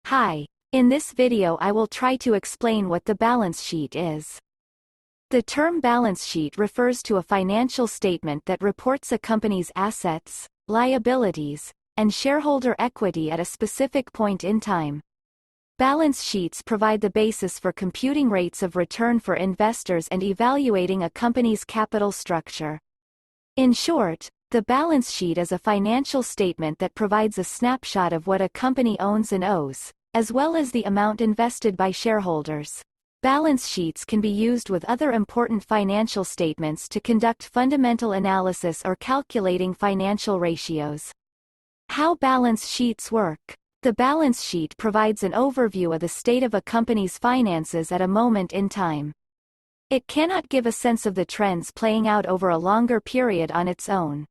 Hi, in this video I will try to explain what the balance sheet is. The term balance sheet refers to a financial statement that reports a company's assets, liabilities, and shareholder equity at a specific point in time. Balance sheets provide the basis for computing rates of return for investors and evaluating a company's capital structure. In short, the balance sheet is a financial statement that provides a snapshot of what a company owns and owes, as well as the amount invested by shareholders. Balance sheets can be used with other important financial statements to conduct fundamental analysis or calculating financial ratios. How balance sheets work. The balance sheet provides an overview of the state of a company's finances at a moment in time. It cannot give a sense of the trends playing out over a longer period on its own.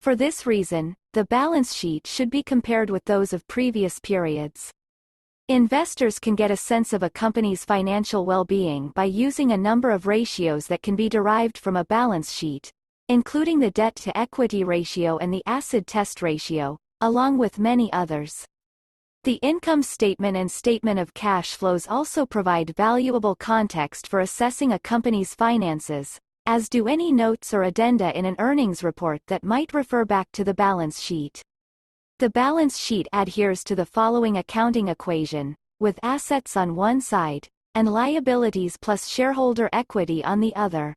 For this reason, the balance sheet should be compared with those of previous periods. Investors can get a sense of a company's financial well-being by using a number of ratios that can be derived from a balance sheet, including the debt-to-equity ratio and the acid test ratio, along with many others. The income statement and statement of cash flows also provide valuable context for assessing a company's finances, as do any notes or addenda in an earnings report that might refer back to the balance sheet. The balance sheet adheres to the following accounting equation, with assets on one side, and liabilities plus shareholder equity on the other.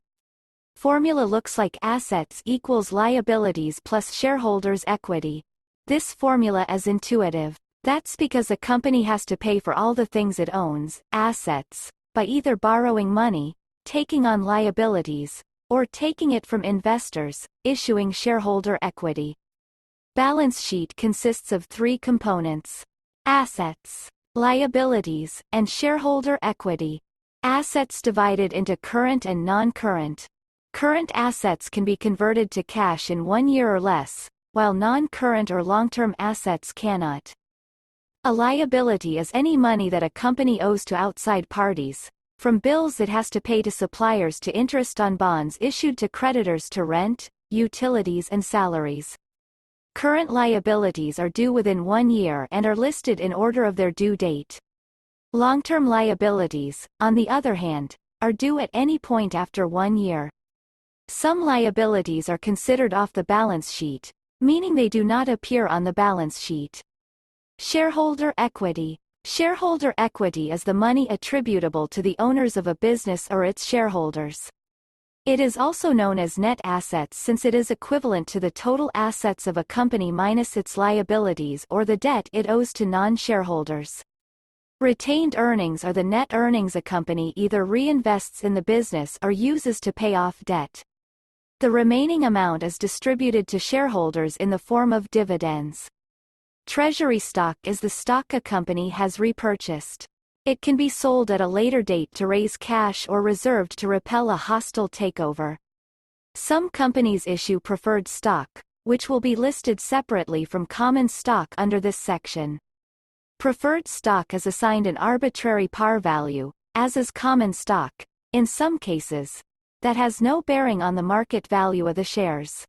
Formula looks like assets equals liabilities plus shareholders' equity. This formula is intuitive. That's because a company has to pay for all the things it owns, assets, by either borrowing money, taking on liabilities, or taking it from investors, issuing shareholder equity. Balance sheet consists of three components: assets, liabilities, and shareholder equity. Assets divided into current and non-current. Current assets can be converted to cash in 1 year or less, while non-current or long-term assets cannot. A liability is any money that a company owes to outside parties, from bills it has to pay to suppliers to interest on bonds issued to creditors to rent, utilities and salaries. Current liabilities are due within 1 year and are listed in order of their due date. Long-term liabilities, on the other hand, are due at any point after 1 year. Some liabilities are considered off the balance sheet, meaning they do not appear on the balance sheet. Shareholder equity. Shareholder equity is the money attributable to the owners of a business or its shareholders. It is also known as net assets since it is equivalent to the total assets of a company minus its liabilities or the debt it owes to non-shareholders. Retained earnings are the net earnings a company either reinvests in the business or uses to pay off debt. The remaining amount is distributed to shareholders in the form of dividends. Treasury stock is the stock a company has repurchased. It can be sold at a later date to raise cash or reserved to repel a hostile takeover. Some companies issue preferred stock, which will be listed separately from common stock under this section. Preferred stock is assigned an arbitrary par value, as is common stock, in some cases, that has no bearing on the market value of the shares.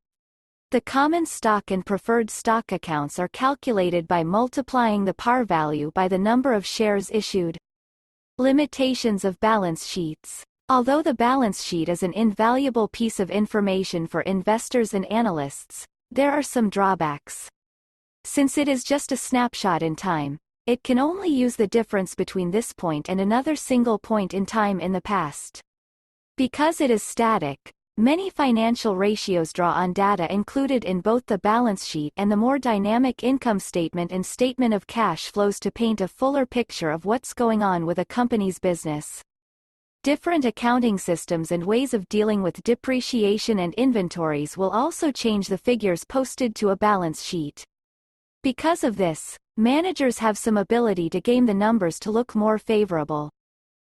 The common stock and preferred stock accounts are calculated by multiplying the par value by the number of shares issued. Limitations of balance sheets. Although the balance sheet is an invaluable piece of information for investors and analysts, there are some drawbacks. Since it is just a snapshot in time, it can only use the difference between this point and another single point in time in the past. Because it is static, many financial ratios draw on data included in both the balance sheet and the more dynamic income statement and statement of cash flows to paint a fuller picture of what's going on with a company's business. Different accounting systems and ways of dealing with depreciation and inventories will also change the figures posted to a balance sheet. Because of this, managers have some ability to game the numbers to look more favorable.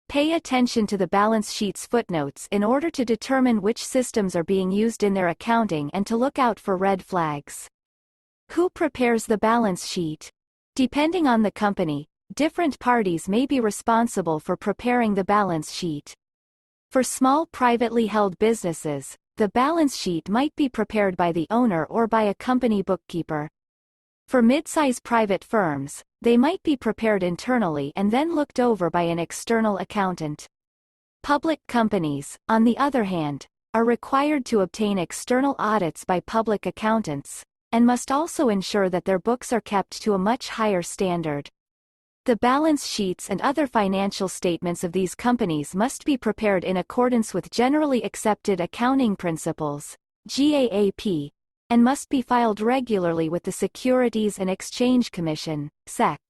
Pay attention to the balance sheet's footnotes in order to determine which systems are being used in their accounting and to look out for red flags. Who prepares the balance sheet? Depending on the company, different parties may be responsible for preparing the balance sheet. For small privately held businesses, the balance sheet might be prepared by the owner or by a company bookkeeper. For mid-size private firms, they might be prepared internally and then looked over by an external accountant. Public companies, on the other hand, are required to obtain external audits by public accountants, and must also ensure that their books are kept to a much higher standard. The balance sheets and other financial statements of these companies must be prepared in accordance with Generally Accepted Accounting Principles, GAAP, and must be filed regularly with the Securities and Exchange Commission, SEC.